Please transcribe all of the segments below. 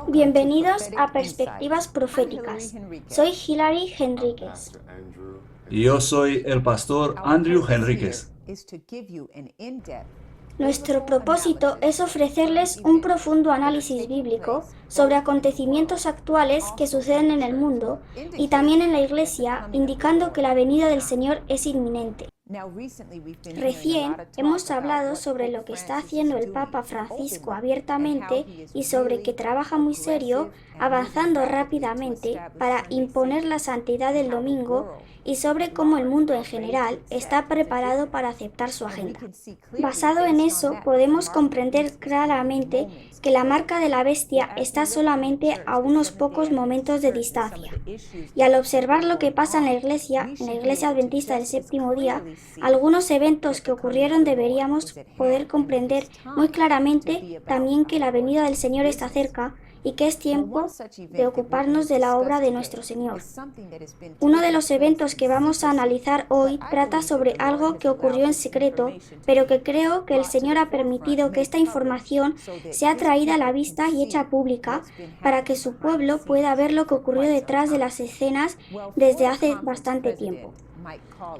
Bienvenidos a Perspectivas Proféticas. Soy Hilary Henríquez. Y yo soy el pastor Andrew Henríquez. Nuestro propósito es ofrecerles un profundo análisis bíblico sobre acontecimientos actuales que suceden en el mundo y también en la Iglesia, indicando que la venida del Señor es inminente. Recién hemos hablado sobre lo que está haciendo el Papa Francisco abiertamente y sobre que trabaja muy serio, avanzando rápidamente para imponer la santidad del domingo y sobre cómo el mundo en general está preparado para aceptar su agenda. Basado en eso, podemos comprender claramente que la marca de la bestia está solamente a unos pocos momentos de distancia. Y al observar lo que pasa en la Iglesia Adventista del Séptimo Día, algunos eventos que ocurrieron deberíamos poder comprender muy claramente también que la venida del Señor está cerca y que es tiempo de ocuparnos de la obra de nuestro Señor. Uno de los eventos que vamos a analizar hoy trata sobre algo que ocurrió en secreto, pero que creo que el Señor ha permitido que esta información sea traída a la vista y hecha pública para que su pueblo pueda ver lo que ocurrió detrás de las escenas desde hace bastante tiempo.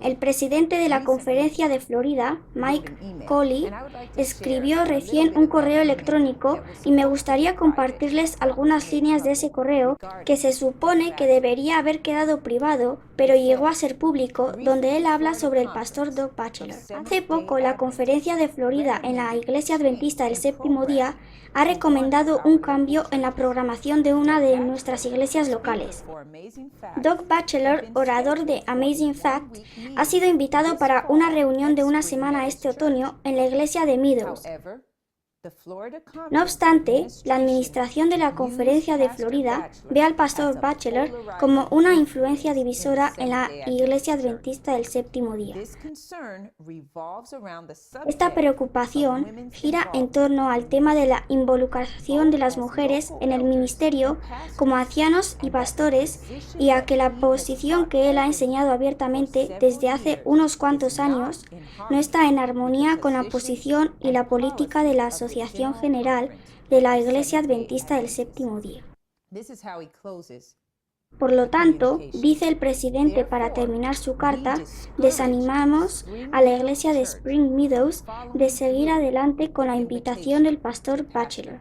El presidente de la Conferencia de Florida, Mike Colley, escribió recién un correo electrónico y me gustaría compartirles algunas líneas de ese correo que se supone que debería haber quedado privado, pero llegó a ser público, donde él habla sobre el pastor Doug Batchelor. Hace poco, la Conferencia de Florida en la Iglesia Adventista del Séptimo Día ha recomendado un cambio en la programación de una de nuestras iglesias locales. Doug Batchelor, orador de Amazing Fact, ha sido invitado para una reunión de una semana este otoño en la iglesia de Meadows. No obstante, la administración de la Conferencia de Florida ve al pastor Batchelor como una influencia divisora en la Iglesia Adventista del Séptimo Día. Esta preocupación gira en torno al tema de la involucración de las mujeres en el ministerio como ancianos y pastores y a que la posición que él ha enseñado abiertamente desde hace unos cuantos años no está en armonía con la posición y la política de la Asociación General de la Iglesia Adventista del Séptimo Día. Por lo tanto, dice el presidente para terminar su carta, desanimamos a la iglesia de Spring Meadows de seguir adelante con la invitación del pastor Batchelor.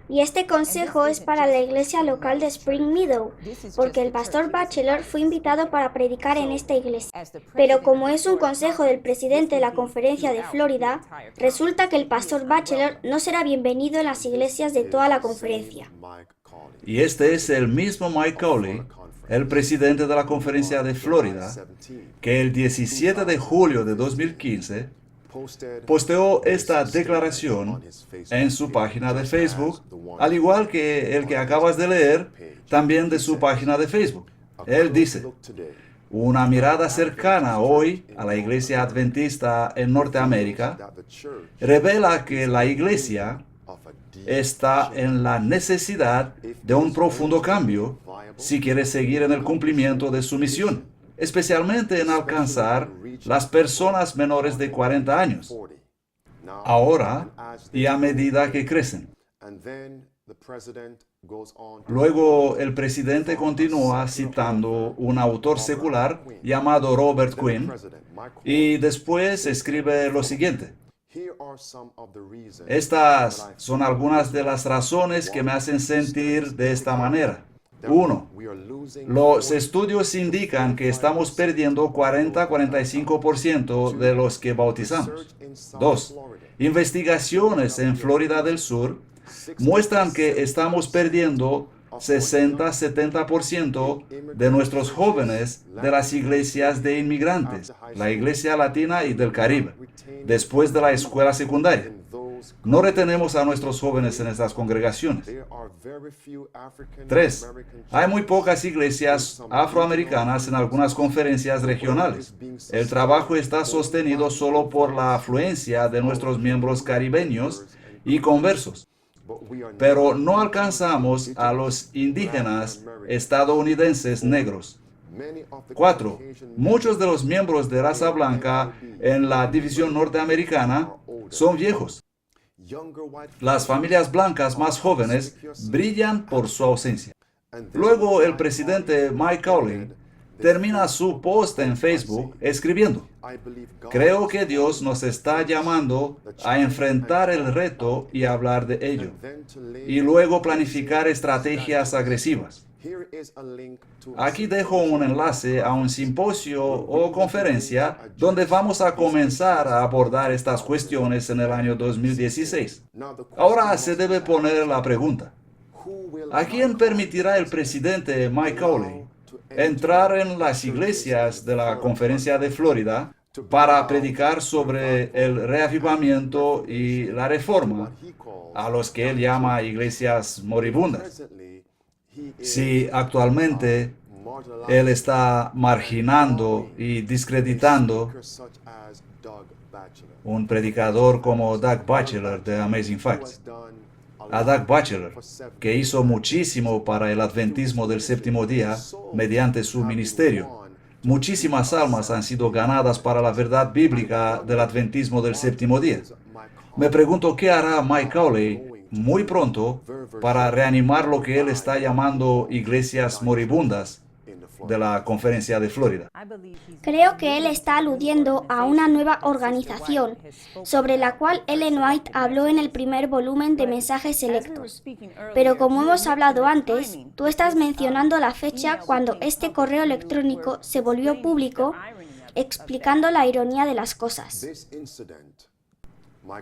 Y este consejo es para la iglesia local de Spring Meadow, porque el pastor Batchelor fue invitado para predicar en esta iglesia. Pero como es un consejo del presidente de la Conferencia de Florida, resulta que el pastor Batchelor no será bienvenido en las iglesias de toda la conferencia. Y este es el mismo Mike Colley, el presidente de la Conferencia de Florida, que el 17 de julio de 2015 posteó esta declaración en su página de Facebook, al igual que el que acabas de leer, también de su página de Facebook. Él dice: una mirada cercana hoy a la Iglesia Adventista en Norteamérica revela que la Iglesia está en la necesidad de un profundo cambio si quiere seguir en el cumplimiento de su misión, especialmente en alcanzar las personas menores de 40 años, ahora y a medida que crecen. Luego el presidente continúa citando un autor secular llamado Robert Quinn y después escribe lo siguiente: estas son algunas de las razones que me hacen sentir de esta manera. 1. Los estudios indican que estamos perdiendo 40-45% de los que bautizamos. 2. Investigaciones en Florida del Sur muestran que estamos perdiendo 60-70% de nuestros jóvenes de las iglesias de inmigrantes, la iglesia latina y del Caribe, después de la escuela secundaria. No retenemos a nuestros jóvenes en estas congregaciones. 3. Hay muy pocas iglesias afroamericanas en algunas conferencias regionales. El trabajo está sostenido solo por la afluencia de nuestros miembros caribeños y conversos. Pero no alcanzamos a los indígenas estadounidenses negros. 4. Muchos de los miembros de raza blanca en la división norteamericana son viejos. Las familias blancas más jóvenes brillan por su ausencia. Luego el presidente Mike Cawley termina su post en Facebook escribiendo: creo que Dios nos está llamando a enfrentar el reto y hablar de ello, y luego planificar estrategias agresivas. Aquí dejo un enlace a un simposio o conferencia donde vamos a comenzar a abordar estas cuestiones en el año 2016. Ahora se debe poner la pregunta: ¿a quién permitirá el presidente Mike Cawley entrar en las iglesias de la Conferencia de Florida para predicar sobre el reavivamiento y la reforma, a los que él llama iglesias moribundas? Si actualmente él está marginando y discreditando un predicador como Doug Batchelor de Amazing Facts, a Doug Batchelor, que hizo muchísimo para el adventismo del séptimo día mediante su ministerio. Muchísimas almas han sido ganadas para la verdad bíblica del adventismo del séptimo día. Me pregunto qué hará Mike Cawley muy pronto para reanimar lo que él está llamando iglesias moribundas de la Conferencia de Florida. Creo que él está aludiendo a una nueva organización, sobre la cual Ellen White habló en el primer volumen de Mensajes Selectos. Pero como hemos hablado antes, tú estás mencionando la fecha cuando este correo electrónico se volvió público, explicando la ironía de las cosas.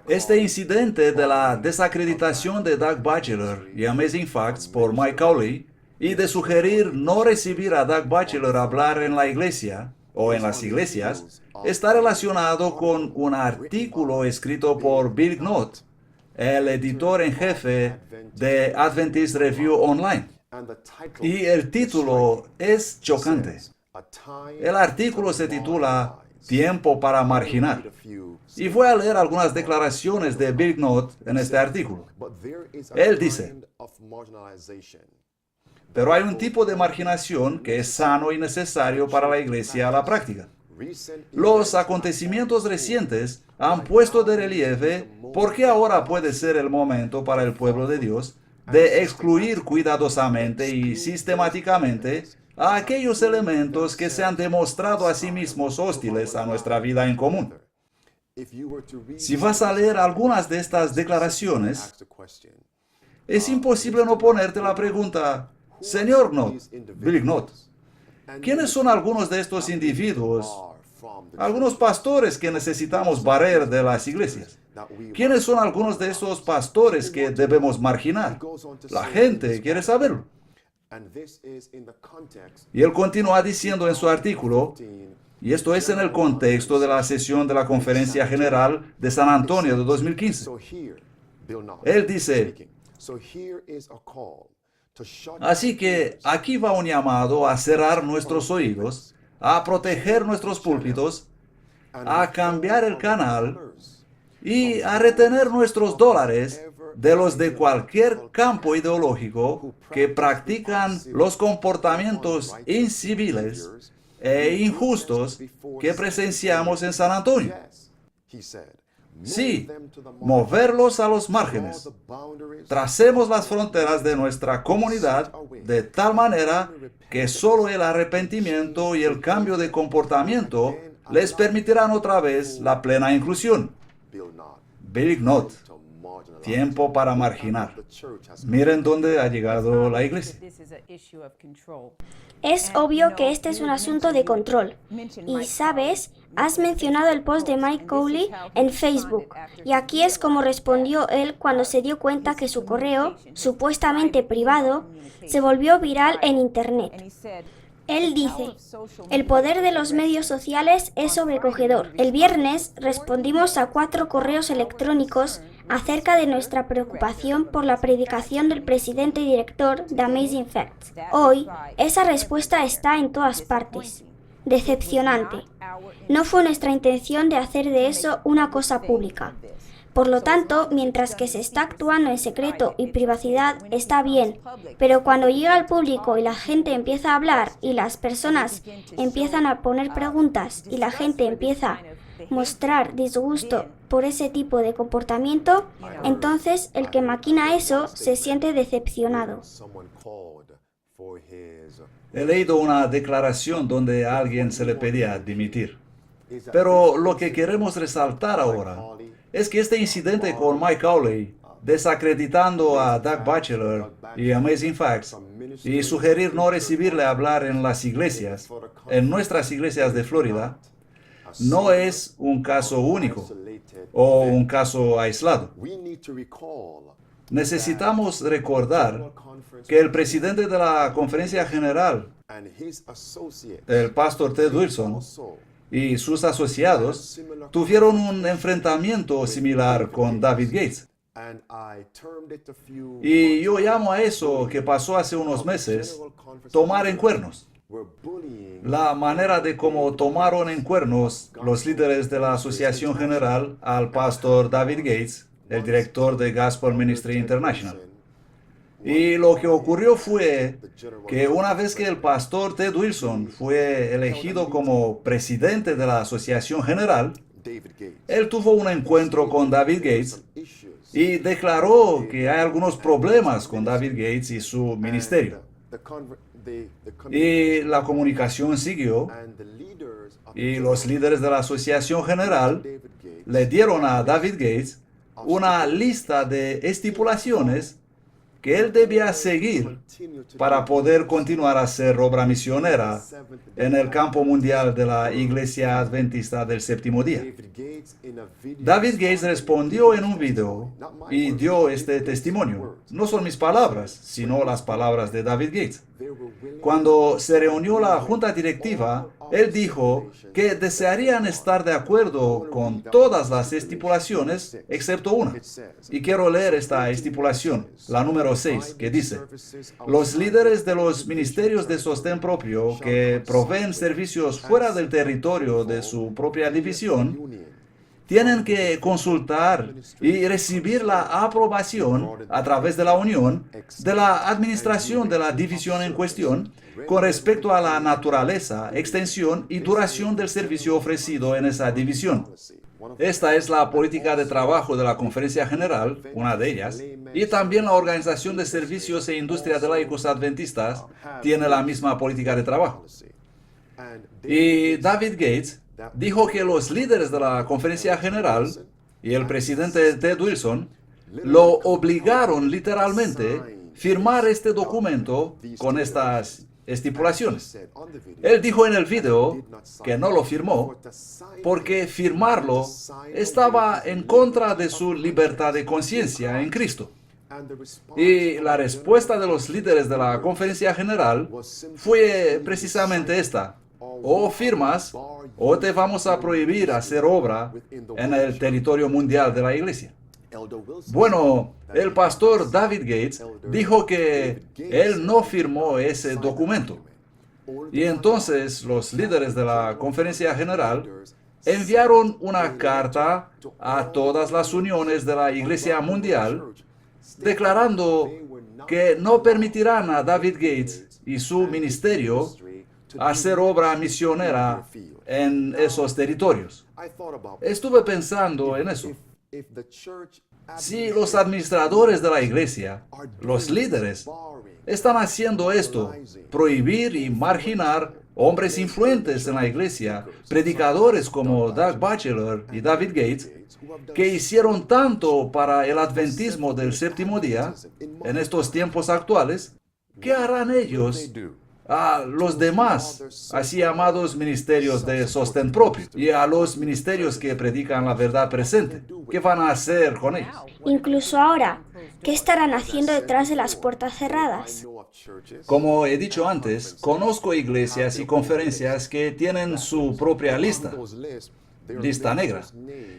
Este incidente de la desacreditación de Doug Batchelor y Amazing Facts por Mike Cawley y de sugerir no recibir a Doug Batchelor hablar en la iglesia o en las iglesias está relacionado con un artículo escrito por Bill Knott, el editor en jefe de Adventist Review Online. Y el título es chocante. El artículo se titula Tiempo para marginar. Y voy a leer algunas declaraciones de Bill Knott en este artículo. Él dice: pero hay un tipo de marginación que es sano y necesario para la iglesia a la práctica. Los acontecimientos recientes han puesto de relieve por qué ahora puede ser el momento para el pueblo de Dios de excluir cuidadosamente y sistemáticamente a aquellos elementos que se han demostrado a sí mismos hostiles a nuestra vida en común. Si vas a leer algunas de estas declaraciones, es imposible no ponerte la pregunta: Señor Knott, Bill Knott, ¿quiénes son algunos de estos individuos, algunos pastores que necesitamos barrer de las iglesias? ¿Quiénes son algunos de esos pastores que debemos marginar? La gente quiere saberlo. Y él continúa diciendo en su artículo, y esto es en el contexto de la sesión de la Conferencia General de San Antonio de 2015. Él dice: así que aquí va un llamado a cerrar nuestros oídos, a proteger nuestros púlpitos, a cambiar el canal y a retener nuestros dólares de los de cualquier campo ideológico que practican los comportamientos inciviles e injustos que presenciamos en San Antonio. Sí, moverlos a los márgenes. Tracemos las fronteras de nuestra comunidad de tal manera que solo el arrepentimiento y el cambio de comportamiento les permitirán otra vez la plena inclusión. Bill Knott, tiempo para marginar. Miren dónde ha llegado la iglesia. Es obvio que este es un asunto de control. Y, ¿sabes? Has mencionado el post de Mike Cawley en Facebook. Y aquí es como respondió él cuando se dio cuenta que su correo, supuestamente privado, se volvió viral en Internet. Él dice: el poder de los medios sociales es sobrecogedor. El viernes respondimos a 4 correos electrónicos acerca de nuestra preocupación por la predicación del presidente y director de Amazing Facts. Hoy, esa respuesta está en todas partes. Decepcionante. No fue nuestra intención de hacer de eso una cosa pública. Por lo tanto, mientras que se está actuando en secreto y privacidad, está bien, pero cuando llega al público y la gente empieza a hablar y las personas empiezan a poner preguntas y la gente empieza mostrar disgusto por ese tipo de comportamiento, entonces el que maquina eso se siente decepcionado. He leído una declaración donde a alguien se le pedía dimitir. Pero lo que queremos resaltar ahora es que este incidente con Mike Cowley, desacreditando a Doug Batchelor y Amazing Facts, y sugerir no recibirle hablar en las iglesias, en nuestras iglesias de Florida, no es un caso único o un caso aislado. Necesitamos recordar que el presidente de la Conferencia General, el pastor Ted Wilson, y sus asociados tuvieron un enfrentamiento similar con David Gates. Y yo llamo a eso que pasó hace unos meses tomar en cuernos. La manera de cómo tomaron en cuernos los líderes de la Asociación General al pastor David Gates, el director de Gospel Ministry International. Y lo que ocurrió fue que una vez que el pastor Ted Wilson fue elegido como presidente de la Asociación General, él tuvo un encuentro con David Gates y declaró que hay algunos problemas con David Gates y su ministerio. Y la comunicación siguió y los líderes de la Asociación General le dieron a David Gates una lista de estipulaciones que él debía seguir para poder continuar a hacer obra misionera en el campo mundial de la Iglesia Adventista del Séptimo Día. David Gates respondió en un video y dio este testimonio. No son mis palabras, sino las palabras de David Gates. Cuando se reunió la junta directiva, él dijo que desearían estar de acuerdo con todas las estipulaciones excepto una. Y quiero leer esta estipulación, la número 6, que dice: los líderes de los ministerios de sostén propio que proveen servicios fuera del territorio de su propia división tienen que consultar y recibir la aprobación a través de la unión de la administración de la división en cuestión con respecto a la naturaleza, extensión y duración del servicio ofrecido en esa división. Esta es la política de trabajo de la Conferencia General, una de ellas, y también la Organización de Servicios e Industria de Laicos Adventistas tiene la misma política de trabajo. Y David Gates dijo que los líderes de la Conferencia General y el presidente Ted Wilson lo obligaron literalmente a firmar este documento con estas estipulaciones. Él dijo en el video que no lo firmó porque firmarlo estaba en contra de su libertad de conciencia en Cristo. Y la respuesta de los líderes de la Conferencia General fue precisamente esta: o firmas o te vamos a prohibir hacer obra en el territorio mundial de la iglesia. Bueno, el pastor David Gates dijo que él no firmó ese documento. Y entonces los líderes de la Conferencia General enviaron una carta a todas las uniones de la Iglesia Mundial declarando que no permitirán a David Gates y su ministerio hacer obra misionera en esos territorios. Estuve pensando en eso. Si los administradores de la iglesia, los líderes, están haciendo esto, prohibir y marginar hombres influentes en la iglesia, predicadores como Doug Batchelor y David Gates, que hicieron tanto para el adventismo del séptimo día en estos tiempos actuales, ¿qué harán ellos a los demás, así llamados ministerios de sostén propio, y a los ministerios que predican la verdad presente? ¿Qué van a hacer con ellos? Incluso ahora, ¿qué estarán haciendo detrás de las puertas cerradas? Como he dicho antes, conozco iglesias y conferencias que tienen su propia lista negra.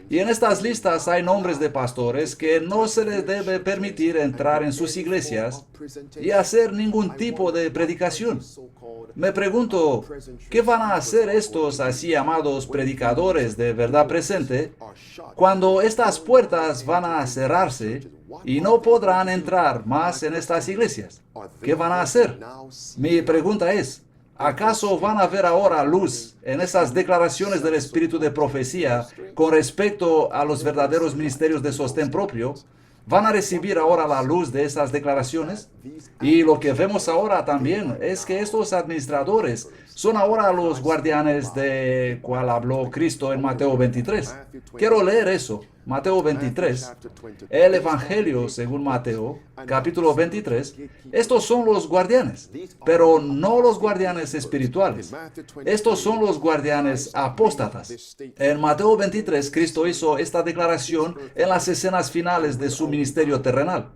Y en estas listas hay nombres de pastores que no se les debe permitir entrar en sus iglesias y hacer ningún tipo de predicación. Me pregunto, ¿qué van a hacer estos así llamados predicadores de verdad presente cuando estas puertas van a cerrarse y no podrán entrar más en estas iglesias? ¿Qué van a hacer? Mi pregunta es, ¿Acaso van a ver ahora luz en esas declaraciones del Espíritu de profecía con respecto a los verdaderos ministerios de sostén propio? ¿Van a recibir ahora la luz de esas declaraciones? Y lo que vemos ahora también es que estos administradores son ahora los guardianes de cual habló Cristo en Mateo 23. Quiero leer eso. Mateo 23, el Evangelio según Mateo, capítulo 23. Estos son los guardianes, pero no los guardianes espirituales. Estos son los guardianes apóstatas. En Mateo 23, Cristo hizo esta declaración en las escenas finales de su ministerio terrenal.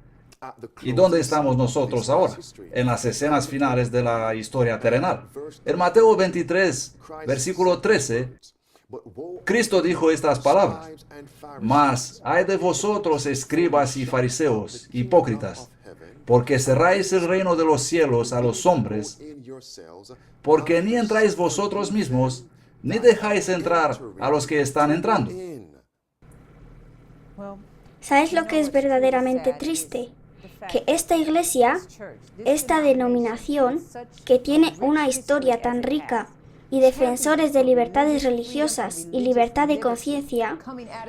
¿Y dónde estamos nosotros ahora? En las escenas finales de la historia terrenal. En Mateo 23, versículo 13, Cristo dijo estas palabras: Mas hay de vosotros, escribas y fariseos, hipócritas, porque cerráis el reino de los cielos a los hombres, porque ni entráis vosotros mismos, ni dejáis entrar a los que están entrando. ¿Sabes lo que es verdaderamente triste? Que esta iglesia, esta denominación, que tiene una historia tan rica y defensores de libertades religiosas y libertad de conciencia,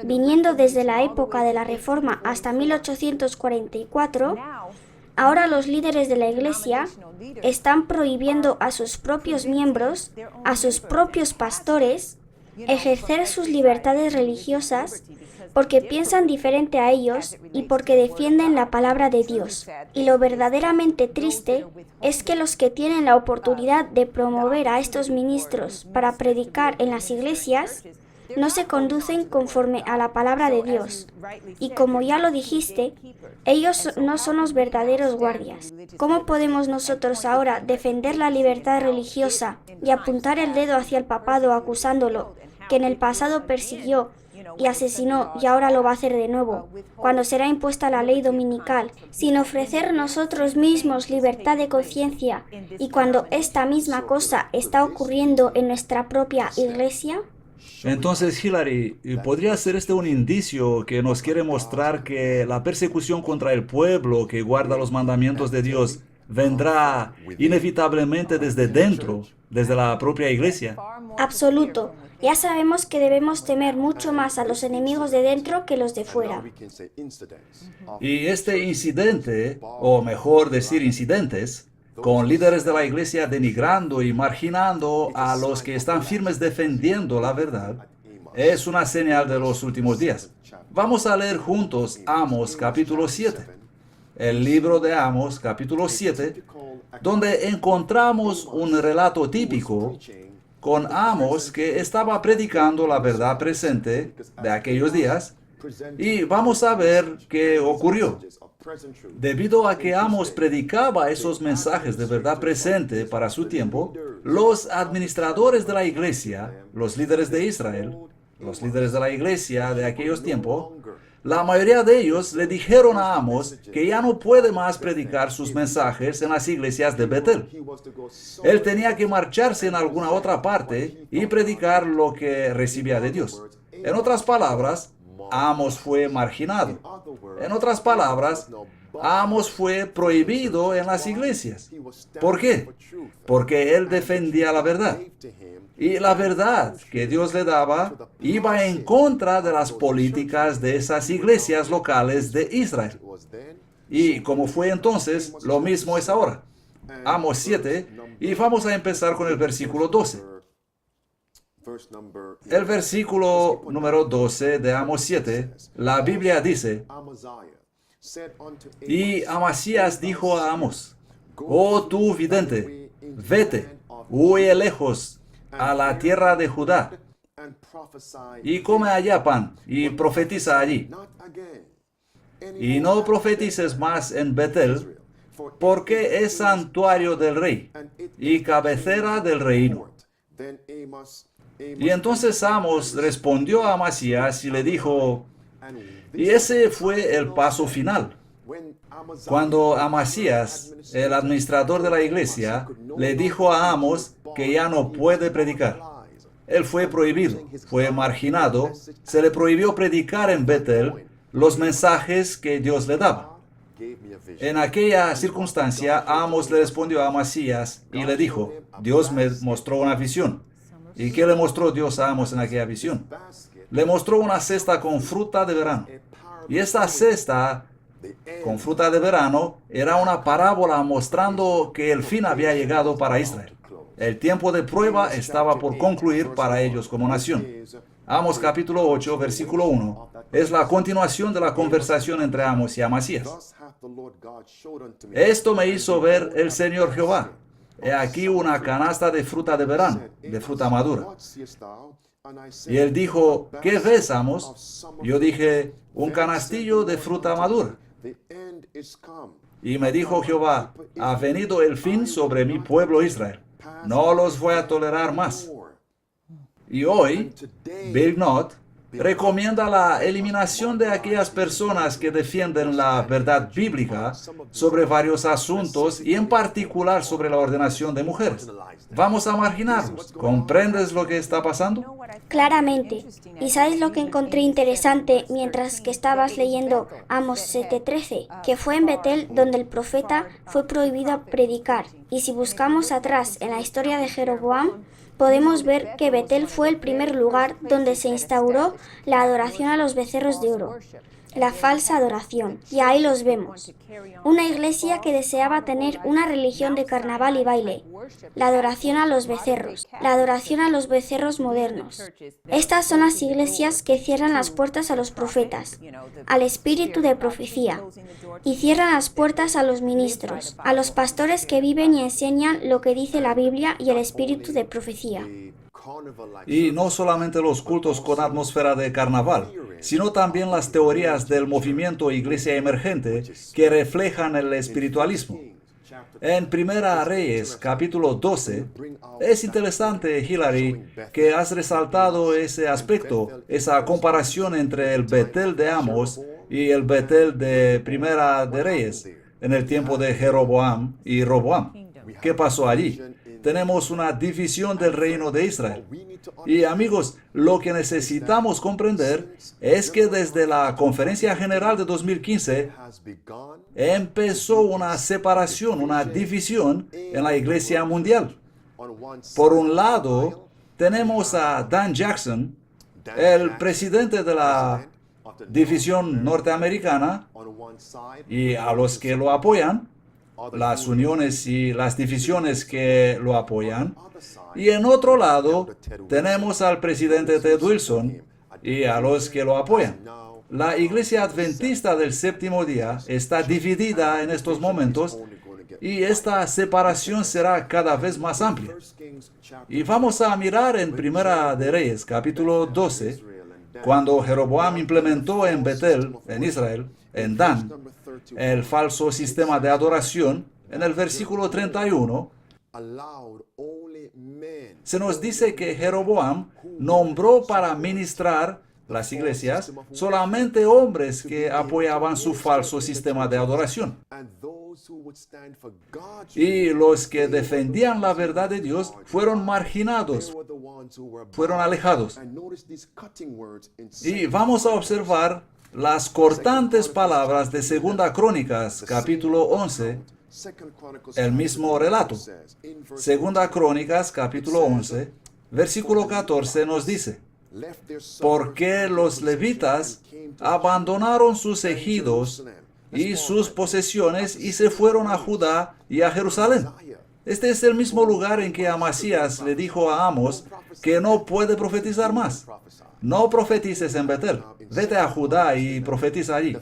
viniendo desde la época de la Reforma hasta 1844, ahora los líderes de la iglesia están prohibiendo a sus propios miembros, a sus propios pastores, ejercer sus libertades religiosas porque piensan diferente a ellos y porque defienden la palabra de Dios. Y lo verdaderamente triste es que los que tienen la oportunidad de promover a estos ministros para predicar en las iglesias no se conducen conforme a la palabra de Dios. Y como ya lo dijiste, ellos no son los verdaderos guardias. ¿Cómo podemos nosotros ahora defender la libertad religiosa y apuntar el dedo hacia el papado acusándolo, que en el pasado persiguió y asesinó y ahora lo va a hacer de nuevo, cuando será impuesta la ley dominical, sin ofrecer nosotros mismos libertad de conciencia, y cuando esta misma cosa está ocurriendo en nuestra propia iglesia? Entonces, Hillary, ¿podría ser este un indicio que nos quiere mostrar que la persecución contra el pueblo que guarda los mandamientos de Dios vendrá inevitablemente desde dentro, desde la propia iglesia? Absoluto. Ya sabemos que debemos temer mucho más a los enemigos de dentro que los de fuera. Y este incidente, o mejor decir incidentes, con líderes de la iglesia denigrando y marginando a los que están firmes defendiendo la verdad, es una señal de los últimos días. Vamos a leer juntos Amos capítulo 7. El libro de Amos capítulo 7, donde encontramos un relato típico con Amos, que estaba predicando la verdad presente de aquellos días, y vamos a ver qué ocurrió. Debido a que Amos predicaba esos mensajes de verdad presente para su tiempo, los administradores de la iglesia, los líderes de Israel, los líderes de la iglesia de aquellos tiempos, la mayoría de ellos le dijeron a Amos que ya no puede más predicar sus mensajes en las iglesias de Betel. Él tenía que marcharse en alguna otra parte y predicar lo que recibía de Dios. En otras palabras, Amos fue marginado. En otras palabras, Amos fue prohibido en las iglesias. ¿Por qué? Porque él defendía la verdad. Y la verdad que Dios le daba iba en contra de las políticas de esas iglesias locales de Israel. Y como fue entonces, lo mismo es ahora. Amos 7, y vamos a empezar con el versículo 12. El versículo número 12 de Amos 7, la Biblia dice: Y Amasías dijo a Amos: Oh tú vidente, vete, huye lejos a la tierra de Judá, y come allá pan, y profetiza allí. Y no profetices más en Betel, porque es santuario del rey, y cabecera del reino. Y entonces Amos respondió a Amasías y le dijo, y ese fue el paso final. Cuando Amasías, el administrador de la iglesia, le dijo a Amos que ya no puede predicar. Él fue prohibido, fue marginado, se le prohibió predicar en Betel los mensajes que Dios le daba. En aquella circunstancia, Amos le respondió a Amasías y le dijo, Dios me mostró una visión. ¿Y qué le mostró Dios a Amos en aquella visión? Le mostró una cesta con fruta de verano. Y esta cesta con fruta de verano era una parábola mostrando que el fin había llegado para Israel. El tiempo de prueba estaba por concluir para ellos como nación. Amos capítulo 8, versículo 1, es la continuación de la conversación entre Amos y Amasías. Esto me hizo ver el Señor Jehová. He aquí una canasta de fruta de verano, de fruta madura. Y él dijo, ¿qué ves, Amos? Yo dije, un canastillo de fruta madura. Y me dijo Jehová, ha venido el fin sobre mi pueblo Israel. No los voy a tolerar más. Y hoy, Bill Knott recomienda la eliminación de aquellas personas que defienden la verdad bíblica sobre varios asuntos y en particular sobre la ordenación de mujeres. Vamos a marginarlos. ¿Comprendes lo que está pasando? Claramente. ¿Y sabes lo que encontré interesante mientras que estabas leyendo Amos 7:13? Que fue en Betel donde el profeta fue prohibido a predicar. Y si buscamos atrás en la historia de Jeroboam, podemos ver que Betel fue el primer lugar donde se instauró la adoración a los becerros de oro, la falsa adoración, y ahí los vemos. Una iglesia que deseaba tener una religión de carnaval y baile, la adoración a los becerros, la adoración a los becerros modernos. Estas son las iglesias que cierran las puertas a los profetas, al espíritu de profecía, y cierran las puertas a los ministros, a los pastores que viven y enseñan lo que dice la Biblia y el espíritu de profecía. Y no solamente los cultos con atmósfera de carnaval, sino también las teorías del movimiento Iglesia Emergente que reflejan el espiritualismo. En Primera Reyes, capítulo 12, es interesante, Hillary, que has resaltado ese aspecto, esa comparación entre el Betel de Amos y el Betel de Primera de Reyes, en el tiempo de Jeroboam y Roboam. ¿Qué pasó allí? Tenemos una división del reino de Israel. Y amigos, lo que necesitamos comprender es que desde la Conferencia General de 2015 empezó una separación, una división en la Iglesia Mundial. Por un lado, tenemos a Dan Jackson, el presidente de la división norteamericana, y a los que lo apoyan, las uniones y las divisiones que lo apoyan. Y en otro lado, tenemos al presidente Ted Wilson y a los que lo apoyan. La Iglesia Adventista del Séptimo Día está dividida en estos momentos y esta separación será cada vez más amplia. Y vamos a mirar en Primera de Reyes, capítulo 12, cuando Jeroboam implementó en Betel, en Israel, en Dan, el falso sistema de adoración. En el versículo 31, se nos dice que Jeroboam nombró para ministrar las iglesias solamente hombres que apoyaban su falso sistema de adoración. Y los que defendían la verdad de Dios fueron marginados, fueron alejados. Y vamos a observar las cortantes palabras de Segunda Crónicas, capítulo 11, el mismo relato. Segunda Crónicas, capítulo 11, versículo 14 nos dice, porque los levitas abandonaron sus ejidos y sus posesiones y se fueron a Judá y a Jerusalén. Este es el mismo lugar en que Amasías le dijo a Amos que no puede profetizar más. No profetices en Betel, vete a Judá y profetiza allí.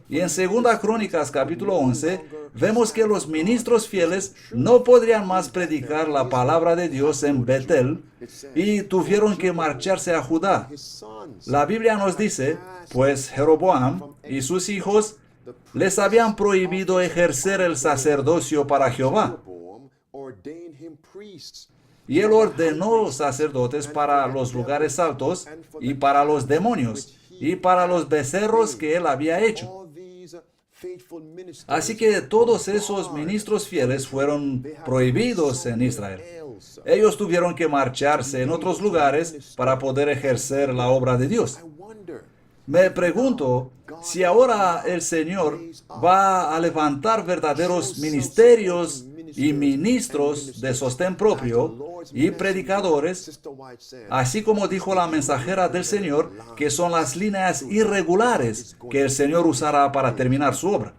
Y en 2 Crónicas capítulo 11 vemos que los ministros fieles no podrían más predicar la palabra de Dios en Betel y tuvieron que marcharse a Judá. La Biblia nos dice, pues Jeroboam y sus hijos les habían prohibido ejercer el sacerdocio para Jehová. Y él ordenó sacerdotes para los lugares altos y para los demonios y para los becerros que él había hecho. Así que todos esos ministros fieles fueron prohibidos en Israel. Ellos tuvieron que marcharse en otros lugares para poder ejercer la obra de Dios. Me pregunto si ahora el Señor va a levantar verdaderos ministerios y ministros de sostén propio y predicadores, así como dijo la mensajera del Señor, que son las líneas irregulares que el Señor usará para terminar su obra.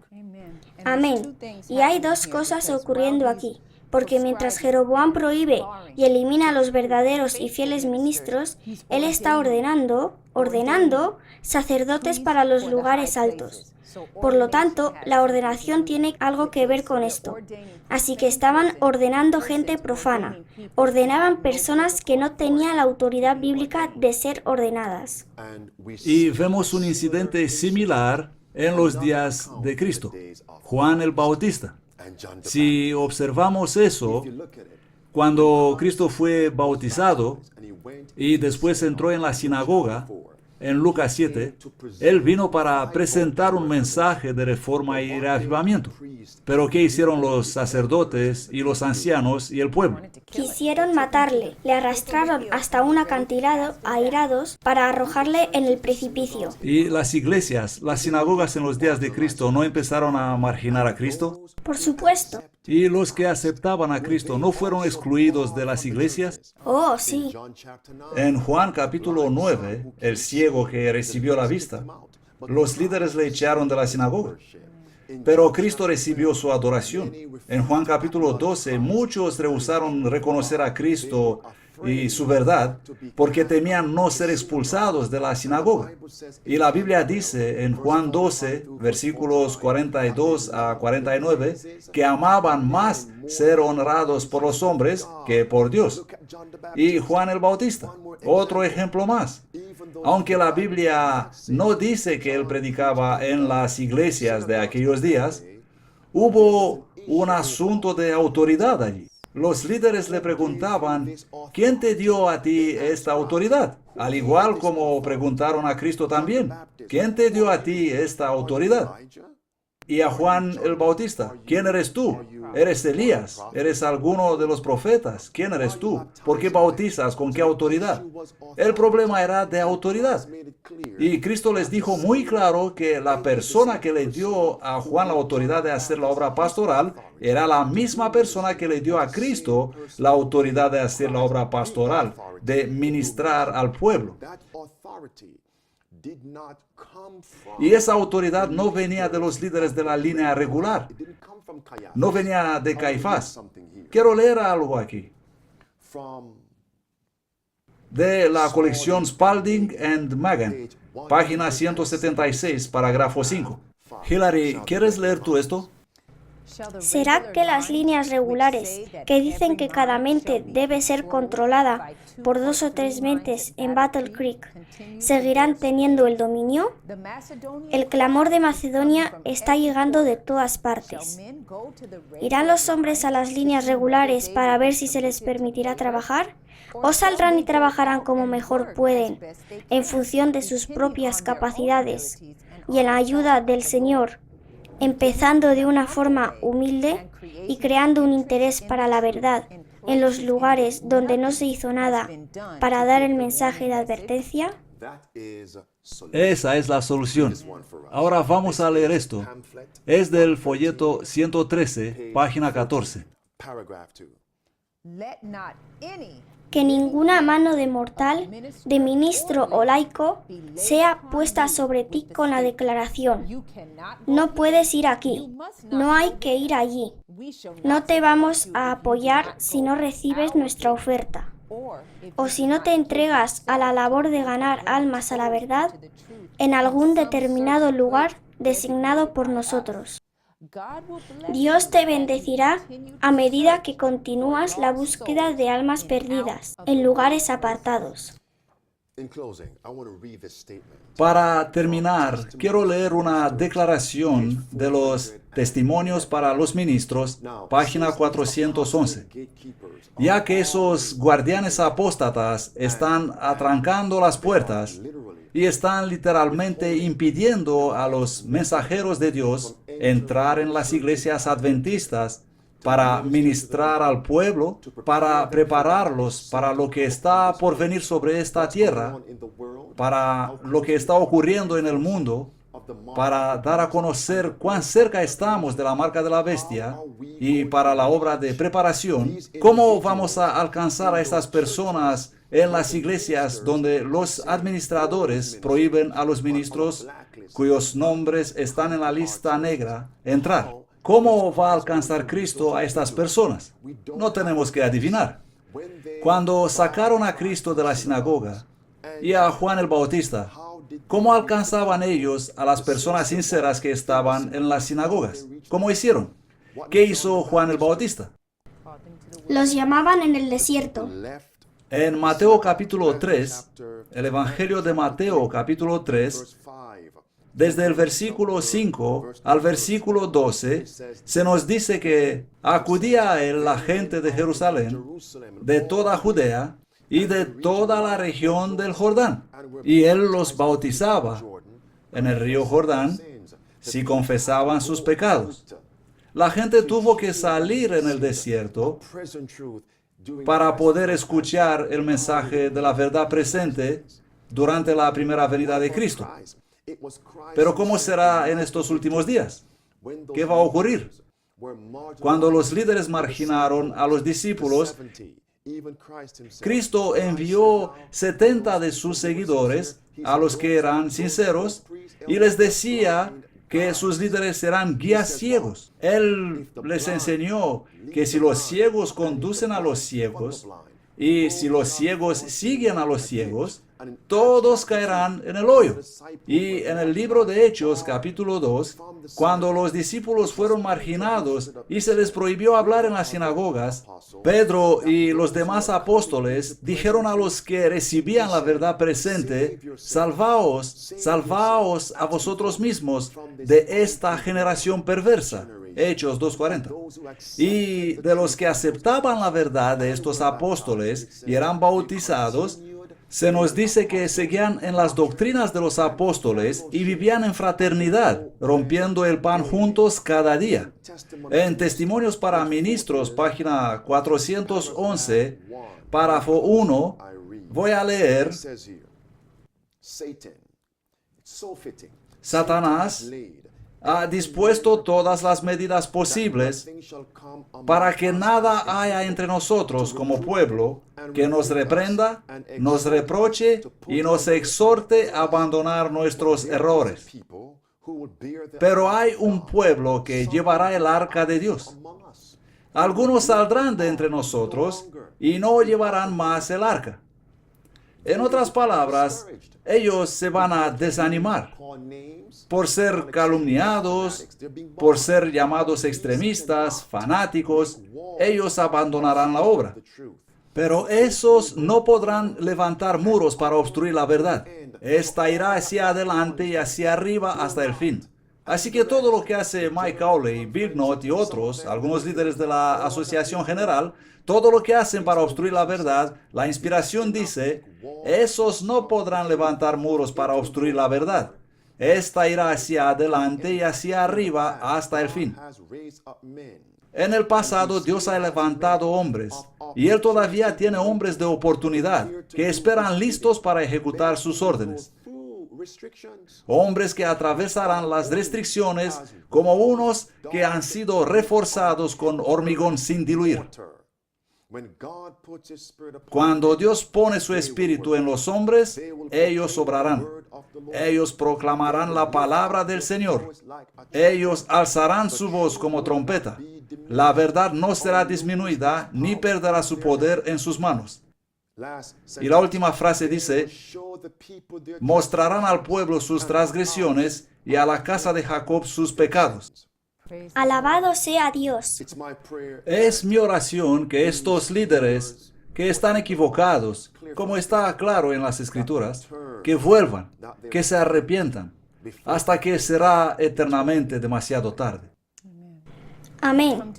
Amén. Y hay dos cosas ocurriendo aquí, porque mientras Jeroboam prohíbe y elimina a los verdaderos y fieles ministros, él está ordenando sacerdotes para los lugares altos. Por lo tanto, la ordenación tiene algo que ver con esto. Así que estaban ordenando gente profana, ordenaban personas que no tenían la autoridad bíblica de ser ordenadas. Y vemos un incidente similar en los días de Cristo, Juan el Bautista. Si observamos eso, cuando Cristo fue bautizado y después entró en la sinagoga, en Lucas 7, él vino para presentar un mensaje de reforma y reavivamiento. Pero ¿qué hicieron los sacerdotes y los ancianos y el pueblo? Quisieron matarle, le arrastraron hasta un acantilado, airados, para arrojarle en el precipicio. ¿Y las iglesias, las sinagogas en los días de Cristo no empezaron a marginar a Cristo? Por supuesto. ¿Y los que aceptaban a Cristo no fueron excluidos de las iglesias? Oh, sí. En Juan capítulo 9, el ciego que recibió la vista, los líderes le echaron de la sinagoga. Pero Cristo recibió su adoración. En Juan capítulo 12, muchos rehusaron reconocer a Cristo y su verdad porque temían no ser expulsados de la sinagoga. Y la Biblia dice en Juan 12, versículos 42 a 49, que amaban más ser honrados por los hombres que por Dios. Y Juan el Bautista, otro ejemplo más. Aunque la Biblia no dice que él predicaba en las iglesias de aquellos días, hubo un asunto de autoridad allí. Los líderes le preguntaban, ¿quién te dio a ti esta autoridad? Al igual como preguntaron a Cristo también, ¿quién te dio a ti esta autoridad? Y a Juan el Bautista, ¿quién eres tú? ¿Eres Elías? ¿Eres alguno de los profetas? ¿Quién eres tú? ¿Por qué bautizas? ¿Con qué autoridad? El problema era de autoridad. Y Cristo les dijo muy claro que la persona que le dio a Juan la autoridad de hacer la obra pastoral era la misma persona que le dio a Cristo la autoridad de hacer la obra pastoral, de ministrar al pueblo. Y esa autoridad no venía de los líderes de la línea regular, no venía de Caifás. Quiero leer algo aquí, de la colección Spalding and Magan, página 176, parágrafo 5. Hilary, ¿quieres leer tú esto? ¿Será que las líneas regulares que dicen que cada mente debe ser controlada por 2 o 3 mentes en Battle Creek seguirán teniendo el dominio? El clamor de Macedonia está llegando de todas partes. ¿Irán los hombres a las líneas regulares para ver si se les permitirá trabajar? ¿O saldrán y trabajarán como mejor pueden, en función de sus propias capacidades y en la ayuda del Señor, empezando de una forma humilde y creando un interés para la verdad en los lugares donde no se hizo nada para dar el mensaje de advertencia? Esa es la solución. Ahora vamos a leer esto. Es del folleto 113, página 14. Que ninguna mano de mortal, de ministro o laico, sea puesta sobre ti con la declaración: no puedes ir aquí, no hay que ir allí, no te vamos a apoyar si no recibes nuestra oferta, o si no te entregas a la labor de ganar almas a la verdad en algún determinado lugar designado por nosotros. Dios te bendecirá a medida que continúas la búsqueda de almas perdidas en lugares apartados. Para terminar, quiero leer una declaración de los Testimonios para los Ministros, página 411. Ya que esos guardianes apóstatas están atrancando las puertas y están literalmente impidiendo a los mensajeros de Dios entrar en las iglesias adventistas para ministrar al pueblo, para prepararlos para lo que está por venir sobre esta tierra, para lo que está ocurriendo en el mundo, para dar a conocer cuán cerca estamos de la marca de la bestia y para la obra de preparación, ¿cómo vamos a alcanzar a estas personas en las iglesias donde los administradores prohíben a los ministros cuyos nombres están en la lista negra entrar? ¿Cómo va a alcanzar Cristo a estas personas? No tenemos que adivinar. Cuando sacaron a Cristo de la sinagoga y a Juan el Bautista, ¿cómo alcanzaban ellos a las personas sinceras que estaban en las sinagogas? ¿Cómo hicieron? ¿Qué hizo Juan el Bautista? Los llamaban en el desierto. En Mateo capítulo 3, el Evangelio de Mateo capítulo 3, desde el versículo 5 al versículo 12, se nos dice que acudía a él la gente de Jerusalén, de toda Judea y de toda la región del Jordán, y él los bautizaba en el río Jordán si confesaban sus pecados. La gente tuvo que salir en el desierto para poder escuchar el mensaje de la verdad presente durante la primera venida de Cristo. Pero ¿cómo será en estos últimos días? ¿Qué va a ocurrir? Cuando los líderes marginaron a los discípulos, Cristo envió 70 de sus seguidores, a los que eran sinceros, y les decía que sus líderes serán guías ciegos. Él les enseñó que si los ciegos conducen a los ciegos, y si los ciegos siguen a los ciegos, todos caerán en el hoyo. Y en el libro de Hechos, capítulo 2, cuando los discípulos fueron marginados y se les prohibió hablar en las sinagogas, Pedro y los demás apóstoles dijeron a los que recibían la verdad presente: salvaos, salvaos a vosotros mismos de esta generación perversa. Hechos 2:40. Y de los que aceptaban la verdad de estos apóstoles y eran bautizados, se nos dice que seguían en las doctrinas de los apóstoles y vivían en fraternidad, rompiendo el pan juntos cada día. En Testimonios para Ministros, página 411, párrafo 1, voy a leer: Satanás ha dispuesto todas las medidas posibles para que nada haya entre nosotros como pueblo que nos reprenda, nos reproche y nos exhorte a abandonar nuestros errores. Pero hay un pueblo que llevará el arca de Dios. Algunos saldrán de entre nosotros y no llevarán más el arca. En otras palabras, ellos se van a desanimar por ser calumniados, por ser llamados extremistas, fanáticos. Ellos abandonarán la obra. Pero esos no podrán levantar muros para obstruir la verdad. Esta irá hacia adelante y hacia arriba hasta el fin. Así que todo lo que hace Mike Cowley, Bill Knott y otros, algunos líderes de la Asociación General, todo lo que hacen para obstruir la verdad, la inspiración dice: esos no podrán levantar muros para obstruir la verdad. Esta irá hacia adelante y hacia arriba hasta el fin. En el pasado Dios ha levantado hombres, y Él todavía tiene hombres de oportunidad que esperan listos para ejecutar sus órdenes. Hombres que atravesarán las restricciones como unos que han sido reforzados con hormigón sin diluir. Cuando Dios pone su espíritu en los hombres, ellos obrarán. Ellos proclamarán la palabra del Señor. Ellos alzarán su voz como trompeta. La verdad no será disminuida ni perderá su poder en sus manos. Y la última frase dice: mostrarán al pueblo sus transgresiones y a la casa de Jacob sus pecados. Alabado sea Dios. Es mi oración que estos líderes que están equivocados, como está claro en las Escrituras, que vuelvan, que se arrepientan, hasta que será eternamente demasiado tarde. Amén.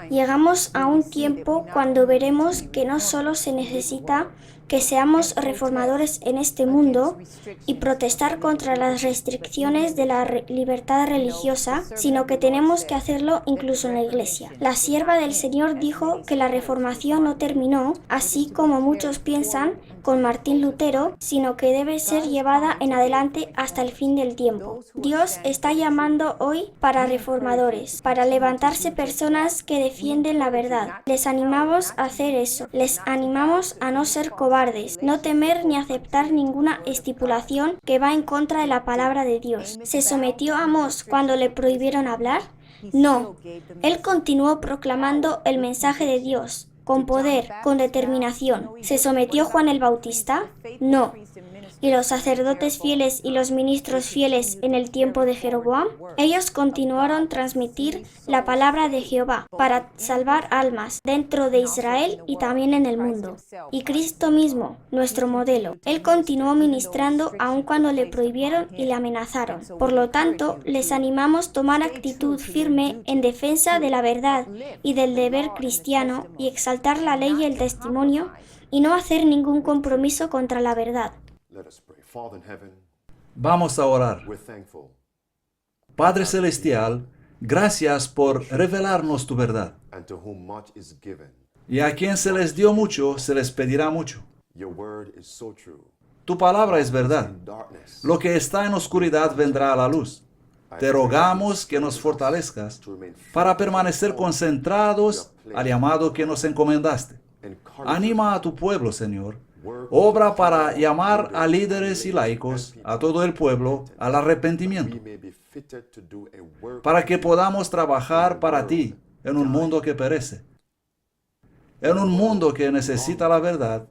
Llegamos a un tiempo cuando veremos que no solo se necesita que seamos reformadores en este mundo y protestar contra las restricciones de la libertad religiosa, sino que tenemos que hacerlo incluso en la iglesia. La sierva del Señor dijo que la reformación no terminó, así como muchos piensan, con Martín Lutero, sino que debe ser llevada en adelante hasta el fin del tiempo. Dios está llamando hoy para reformadores, para levantarse personas que defienden la verdad. Les animamos a hacer eso. Les animamos a no ser cobardes, no temer ni aceptar ninguna estipulación que va en contra de la palabra de Dios. ¿Se sometió Amós cuando le prohibieron hablar? No. Él continuó proclamando el mensaje de Dios, con poder, con determinación. ¿Se sometió Juan el Bautista? No. ¿Y los sacerdotes fieles y los ministros fieles en el tiempo de Jeroboam? Ellos continuaron transmitir la palabra de Jehová para salvar almas dentro de Israel y también en el mundo. Y Cristo mismo, nuestro modelo, Él continuó ministrando aun cuando le prohibieron y le amenazaron. Por lo tanto, les animamos a tomar actitud firme en defensa de la verdad y del deber cristiano y exaltar la ley y el testimonio y no hacer ningún compromiso contra la verdad. Vamos a orar. Padre Celestial, gracias por revelarnos tu verdad. Y a quien se les dio mucho, se les pedirá mucho. Tu palabra es verdad. Lo que está en oscuridad vendrá a la luz. Te rogamos que nos fortalezcas para permanecer concentrados al llamado que nos encomendaste. Anima a tu pueblo, Señor. Obra para llamar a líderes y laicos, a todo el pueblo, al arrepentimiento, para que podamos trabajar para ti en un mundo que perece, en un mundo que necesita la verdad,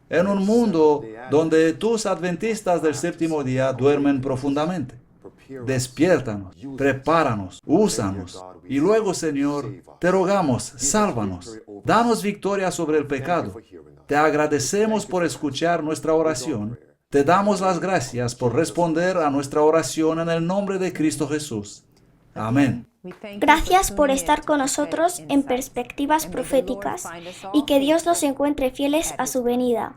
en un mundo donde tus adventistas del séptimo día duermen profundamente. Despiértanos, prepáranos, úsanos. Y luego, Señor, te rogamos, sálvanos. Danos victoria sobre el pecado. Te agradecemos por escuchar nuestra oración. Te damos las gracias por responder a nuestra oración en el nombre de Cristo Jesús. Amén. Gracias por estar con nosotros en Perspectivas Proféticas y que Dios los encuentre fieles a su venida.